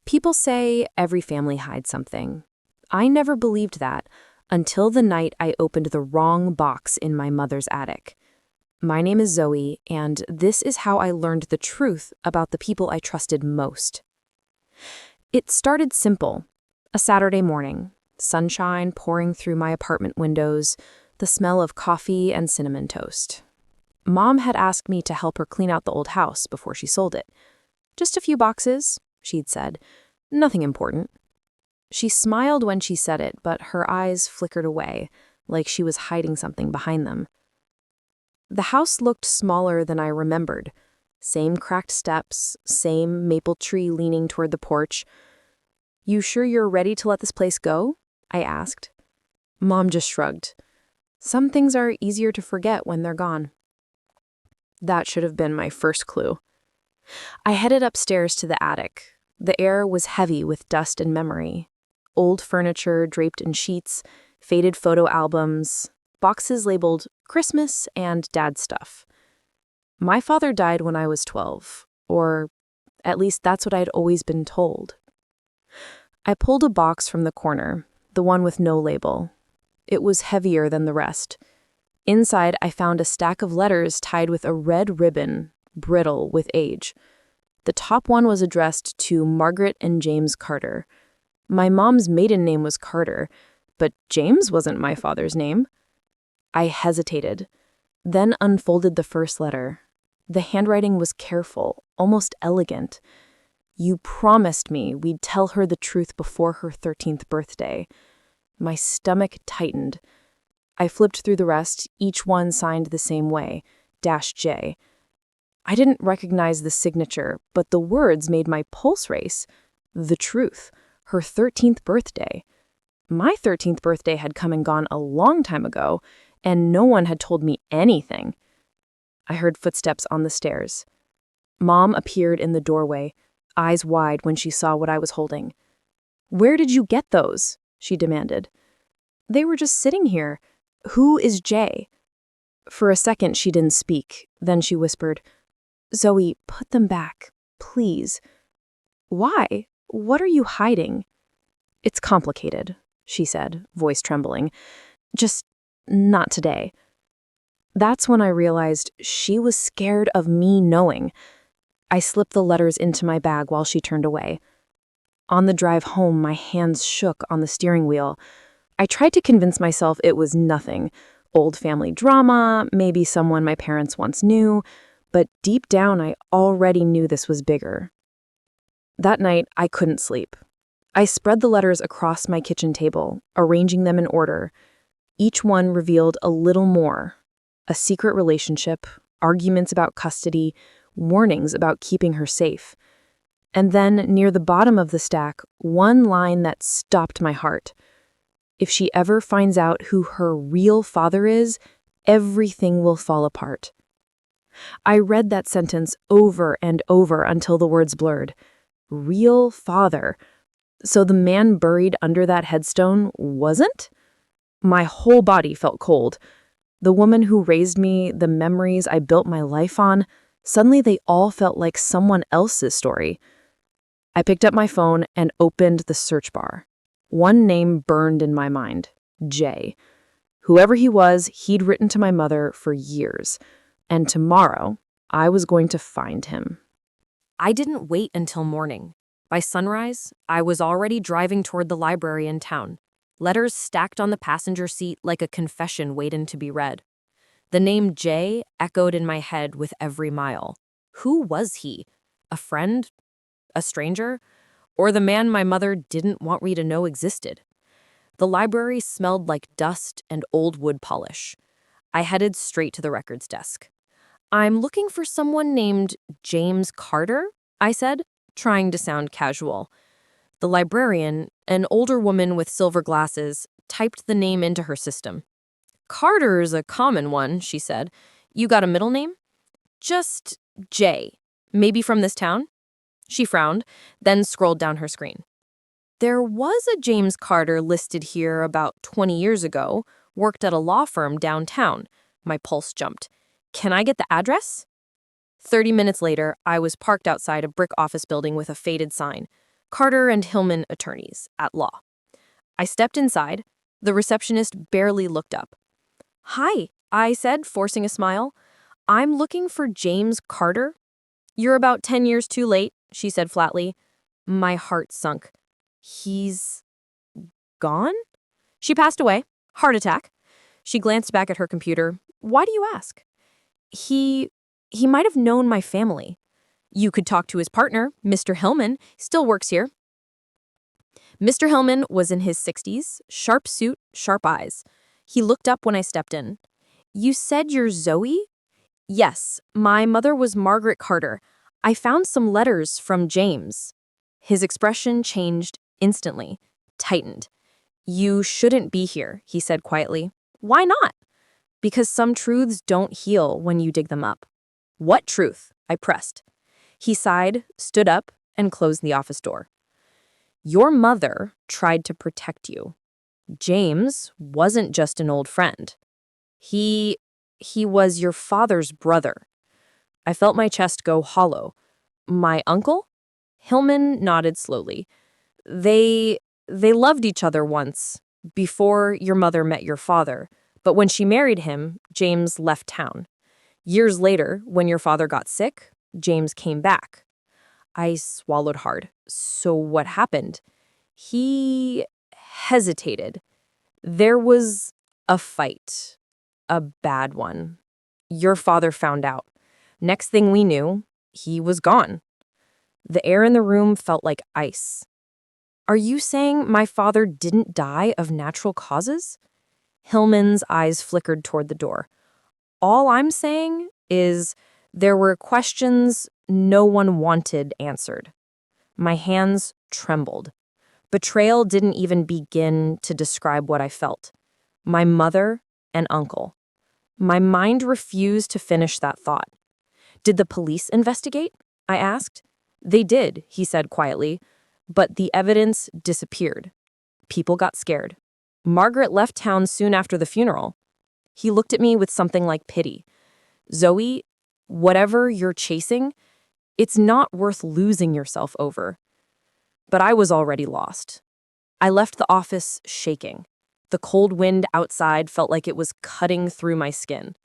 People say every family hides something. I never believed that until the night I opened the wrong box in my mother's attic. My name is Zoey, and this is how I learned the truth about the people I trusted most. It started simple. A Saturday morning, sunshine pouring through my apartment windows, the smell of coffee and cinnamon toast. Mom had asked me to help her clean out the old house before she sold it. Just a few boxes, she'd said. Nothing important. She smiled when she said it, but her eyes flickered away, like she was hiding something behind them. The house looked smaller than I remembered. Same cracked steps, same maple tree leaning toward the porch. "You sure you're ready to let this place go?" I asked. Mom just shrugged. Some things are easier to forget when they're gone. That should have been my first clue. I headed upstairs to the attic. The air was heavy with dust and memory. Old furniture draped in sheets, faded photo albums, boxes labeled Christmas and Dad stuff. My father died when I was 12, or at least that's what I'd always been told. I pulled a box from the corner, the one with no label. It was heavier than the rest. Inside, I found a stack of letters tied with a red ribbon, brittle with age. The top one was addressed to Margaret and James Carter. My mom's maiden name was Carter, but James wasn't my father's name. I hesitated, then unfolded the first letter. The handwriting was careful, almost elegant. "You promised me we'd tell her the truth before her 13th birthday." My stomach tightened. I flipped through the rest, each one signed the same way, -J. I didn't recognize the signature, but the words made my pulse race. The truth. Her 13th birthday. My 13th birthday had come and gone a long time ago, and no one had told me anything. I heard footsteps on the stairs. Mom appeared in the doorway, eyes wide when she saw what I was holding. "Where did you get those?" she demanded. "They were just sitting here. Who is Jay?" For a second, she didn't speak. Then she whispered, "Zoey, put them back, please." "Why? What are you hiding?" "It's complicated," she said, voice trembling. "Just not today." That's when I realized she was scared of me knowing. I slipped the letters into my bag while she turned away. On the drive home, my hands shook on the steering wheel. I tried to convince myself it was nothing. Old family drama, maybe someone my parents once knew, but deep down I already knew this was bigger. That night, I couldn't sleep. I spread the letters across my kitchen table, arranging them in order. Each one revealed a little more. A secret relationship, arguments about custody, warnings about keeping her safe. And then, near the bottom of the stack, one line that stopped my heart. "If she ever finds out who her real father is, everything will fall apart." I read that sentence over and over until the words blurred. Real father. So the man buried under that headstone wasn't? My whole body felt cold. The woman who raised me, the memories I built my life on, suddenly they all felt like someone else's story. I picked up my phone and opened the search bar. One name burned in my mind, Jay. Whoever he was, he'd written to my mother for years. And tomorrow, I was going to find him. I didn't wait until morning. By sunrise, I was already driving toward the library in town. Letters stacked on the passenger seat like a confession waiting to be read. The name Jay echoed in my head with every mile. Who was he? A friend? A stranger? Or the man my mother didn't want me to know existed? The library smelled like dust and old wood polish. I headed straight to the records desk. "I'm looking for someone named James Carter," I said, trying to sound casual. The librarian, an older woman with silver glasses, typed the name into her system. "Carter's a common one," she said. "You got a middle name?" "Just Jay. Maybe from this town?" She frowned, then scrolled down her screen. "There was a James Carter listed here about 20 years ago, worked at a law firm downtown." My pulse jumped. "Can I get the address?" 30 minutes later, I was parked outside a brick office building with a faded sign. Carter and Hillman attorneys at law. I stepped inside. The receptionist barely looked up. "Hi," I said, forcing a smile. "I'm looking for James Carter." "You're about 10 years too late," she said flatly. My heart sunk. "He's gone?" "She passed away. Heart attack." She glanced back at her computer. "Why do you ask?" He might have known my family." "You could talk to his partner, Mr. Hillman. Still works here." Mr. Hillman was in his 60s, sharp suit, sharp eyes. He looked up when I stepped in. "You said you're Zoey?" "Yes, my mother was Margaret Carter. I found some letters from James." His expression changed instantly, tightened. "You shouldn't be here," he said quietly. "Why not?" "Because some truths don't heal when you dig them up." "What truth?" I pressed. He sighed, stood up, and closed the office door. "Your mother tried to protect you. James wasn't just an old friend. He was your father's brother." I felt my chest go hollow. "My uncle?" Hillman nodded slowly. They loved each other once, before your mother met your father. But when she married him, James left town. Years later, when your father got sick, James came back." I swallowed hard. "So what happened?" He hesitated. "There was a fight. A bad one. Your father found out. Next thing we knew, he was gone." The air in the room felt like ice. "Are you saying my father didn't die of natural causes?" Hillman's eyes flickered toward the door. "All I'm saying is there were questions no one wanted answered." My hands trembled. Betrayal didn't even begin to describe what I felt. My mother and uncle. My mind refused to finish that thought. "Did the police investigate?" I asked. "They did," he said quietly, "but the evidence disappeared. People got scared. Margaret left town soon after the funeral." He looked at me with something like pity. "Zoey, whatever you're chasing, it's not worth losing yourself over." But I was already lost. I left the office shaking. The cold wind outside felt like it was cutting through my skin.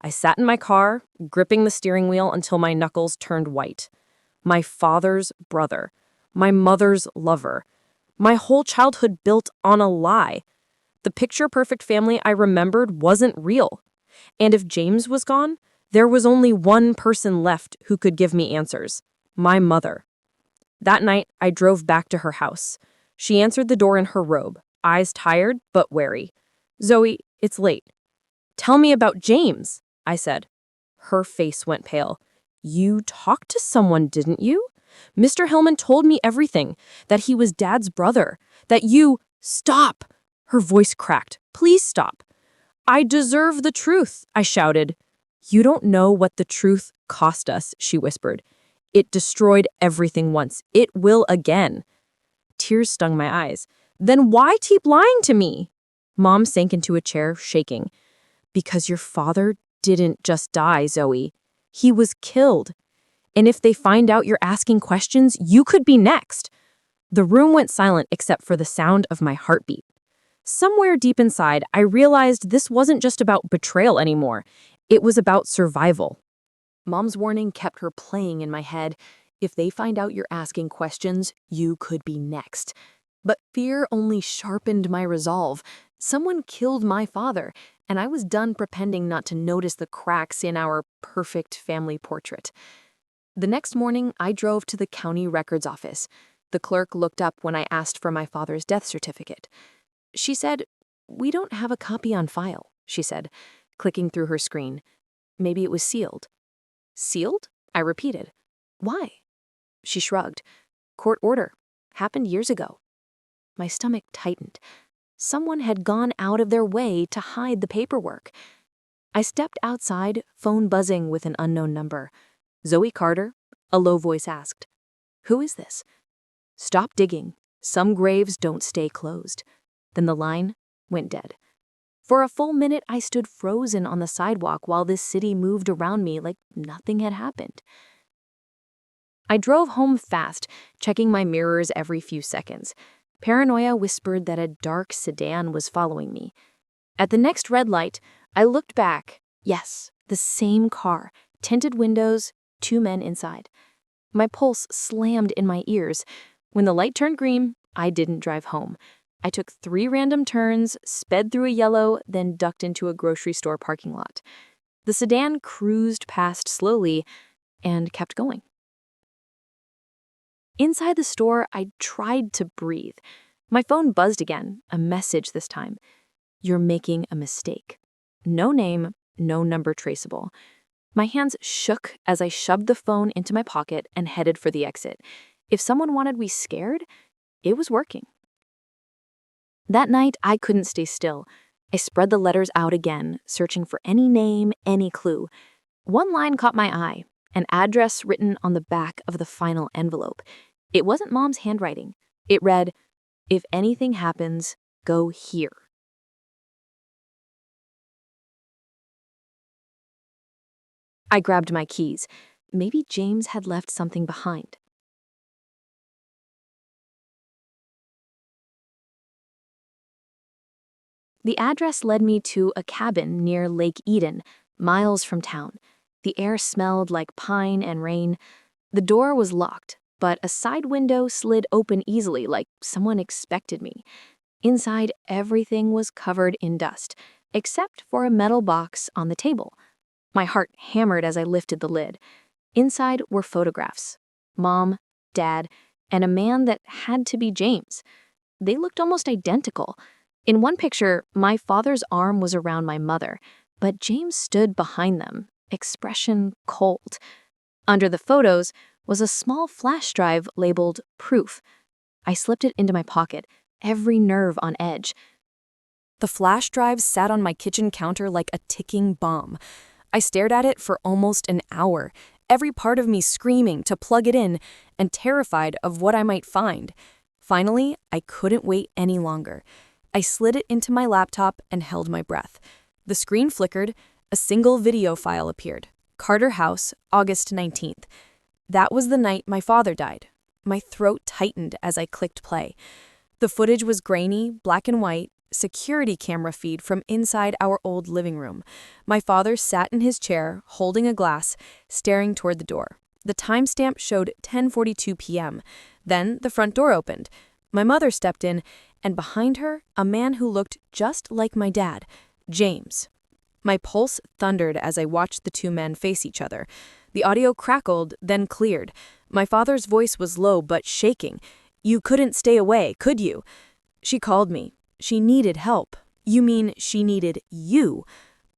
I sat in my car, gripping the steering wheel until my knuckles turned white. My father's brother. My mother's lover. My whole childhood built on a lie. The picture-perfect family I remembered wasn't real. And if James was gone, there was only one person left who could give me answers. My mother. That night, I drove back to her house. She answered the door in her robe, eyes tired but wary. "Zoey, it's late." "Tell me about James," I said. Her face went pale. "You talked to someone, didn't you? Mr. Hillman told me everything, that he was Dad's brother, that you—" "Stop!" Her voice cracked. "Please stop." "I deserve the truth," I shouted. "You don't know what the truth cost us," she whispered. "It destroyed everything once. It will again." Tears stung my eyes. "Then why keep lying to me?" Mom sank into a chair, shaking. "Because your father didn't just die, Zoey. He was killed. And if they find out you're asking questions, you could be next." The room went silent except for the sound of my heartbeat. Somewhere deep inside, I realized this wasn't just about betrayal anymore. It was about survival. Mom's warning kept her playing in my head. If they find out you're asking questions, you could be next. But fear only sharpened my resolve. Someone killed my father, and I was done pretending not to notice the cracks in our perfect family portrait. The next morning, I drove to the county records office. The clerk looked up when I asked for my father's death certificate. She said, "We don't have a copy on file," she said, clicking through her screen. "Maybe it was sealed." "Sealed?" I repeated. "Why?" She shrugged. "Court order. Happened years ago." My stomach tightened. Someone had gone out of their way to hide the paperwork. I stepped outside, phone buzzing with an unknown number. "Zoey Carter?" a low voice asked. "Who is this?" "Stop digging. Some graves don't stay closed." Then the line went dead. For a full minute, I stood frozen on the sidewalk while this city moved around me like nothing had happened. I drove home fast, checking my mirrors every few seconds. Paranoia whispered that a dark sedan was following me. At the next red light, I looked back. Yes, the same car, tinted windows, 2 men inside. My pulse slammed in my ears. When the light turned green, I didn't drive home. I took 3 random turns, sped through a yellow, then ducked into a grocery store parking lot. The sedan cruised past slowly and kept going. Inside the store, I tried to breathe. My phone buzzed again, a message this time. You're making a mistake. No name, no number traceable. My hands shook as I shoved the phone into my pocket and headed for the exit. If someone wanted me scared, it was working. That night, I couldn't stay still. I spread the letters out again, searching for any name, any clue. One line caught my eye, an address written on the back of the final envelope. It wasn't Mom's handwriting. It read, "If anything happens, go here." I grabbed my keys. Maybe James had left something behind. The address led me to a cabin near Lake Eden, miles from town. The air smelled like pine and rain. The door was locked, but a side window slid open easily, like someone expected me. Inside, everything was covered in dust, except for a metal box on the table. My heart hammered as I lifted the lid. Inside were photographs. Mom, Dad, and a man that had to be James. They looked almost identical. In one picture, my father's arm was around my mother, but James stood behind them, expression cold. Under the photos was a small flash drive labeled Proof. I slipped it into my pocket, every nerve on edge. The flash drive sat on my kitchen counter like a ticking bomb. I stared at it for almost an hour, every part of me screaming to plug it in and terrified of what I might find. Finally, I couldn't wait any longer. I slid it into my laptop and held my breath. The screen flickered, a single video file appeared. Carter House, August 19th. That was the night my father died. My throat tightened as I clicked play. The footage was grainy, black and white, security camera feed from inside our old living room. My father sat in his chair, holding a glass, staring toward the door. The timestamp showed 10:42 p.m. Then the front door opened. My mother stepped in, and behind her, a man who looked just like my dad, James. My pulse thundered as I watched the 2 men face each other. The audio crackled, then cleared. My father's voice was low but shaking. "You couldn't stay away, could you?" "She called me. She needed help." "You mean she needed you?"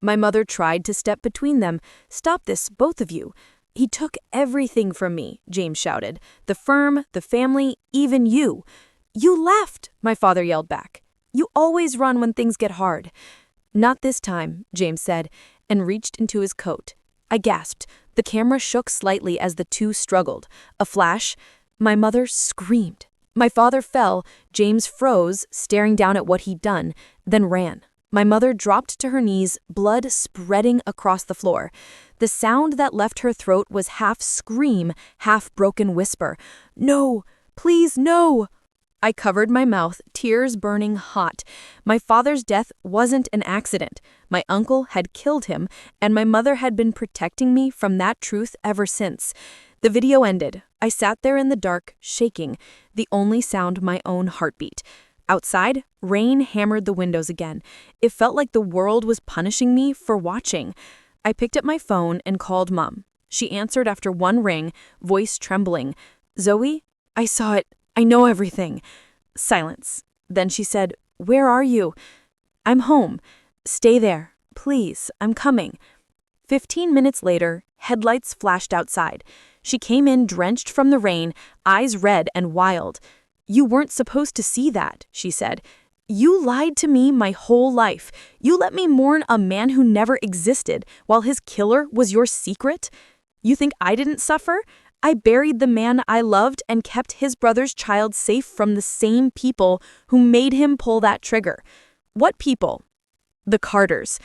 My mother tried to step between them. "Stop this, both of you." "He took everything from me," James shouted. "The firm, the family, even you." "You left," my father yelled back. "You always run when things get hard." "Not this time," James said, and reached into his coat. I gasped. The camera shook slightly as the 2 struggled. A flash. My mother screamed. My father fell. James froze, staring down at what he'd done, then ran. My mother dropped to her knees, blood spreading across the floor. The sound that left her throat was half scream, half broken whisper. "No, please, no." I covered my mouth, tears burning hot. My father's death wasn't an accident. My uncle had killed him, and my mother had been protecting me from that truth ever since. The video ended. I sat there in the dark, shaking, the only sound my own heartbeat. Outside, rain hammered the windows again. It felt like the world was punishing me for watching. I picked up my phone and called Mom. She answered after one ring, voice trembling. "Zoey, I saw it. I know everything." Silence. Then she said, "Where are you?" "I'm home. Stay there. Please, I'm coming." 15 minutes later, headlights flashed outside. She came in drenched from the rain, eyes red and wild. "You weren't supposed to see that," she said. "You lied to me my whole life. You let me mourn a man who never existed, while his killer was your secret. You think I didn't suffer? I buried the man I loved and kept his brother's child safe from the same people who made him pull that trigger." "What people?" "The Carters.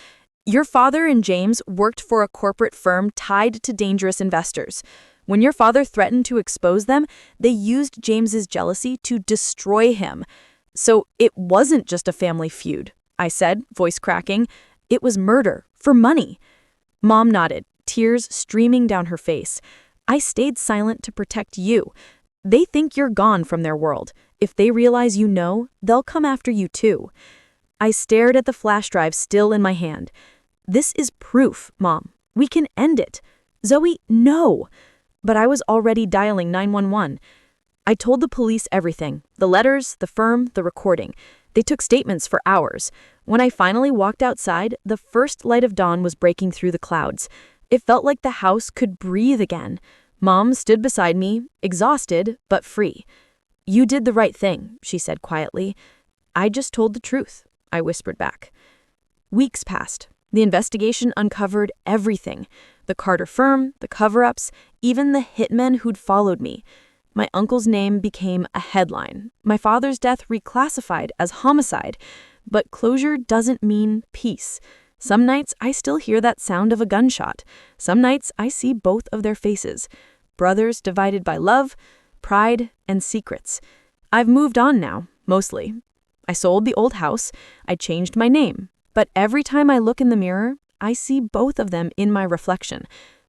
Your father and James worked for a corporate firm tied to dangerous investors. When your father threatened to expose them, they used James's jealousy to destroy him. So it wasn't just a family feud, I said, voice cracking. It was murder, for money. Mom nodded, tears streaming down her face. I stayed silent to protect you. They think you're gone from their world. If they realize you know, they'll come after you too. I stared at the flash drive still in my hand. This is proof, Mom. We can end it. Zoey, no. But I was already dialing 911. I told the police everything, the letters, the firm, the recording. They took statements for hours. When I finally walked outside, the first light of dawn was breaking through the clouds. It felt like the house could breathe again. Mom stood beside me, exhausted but free. You did the right thing, she said quietly. I just told the truth, I whispered back. Weeks passed. The investigation uncovered everything. The Carter firm, the cover-ups, even the hitmen who'd followed me. My uncle's name became a headline. My father's death reclassified as homicide. But closure doesn't mean peace. Some nights I still hear that sound of a gunshot. Some nights I see both of their faces. Brothers divided by love, pride, and secrets. I've moved on now, mostly. I sold the old house. I changed my name. But every time I look in the mirror, I see both of them in my reflection.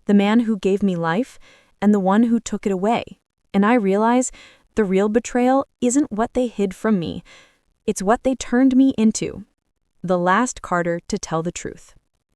The man who gave me life and the one who took it away. And I realize the real betrayal isn't what they hid from me. It's what they turned me into. The last Carter to tell the truth.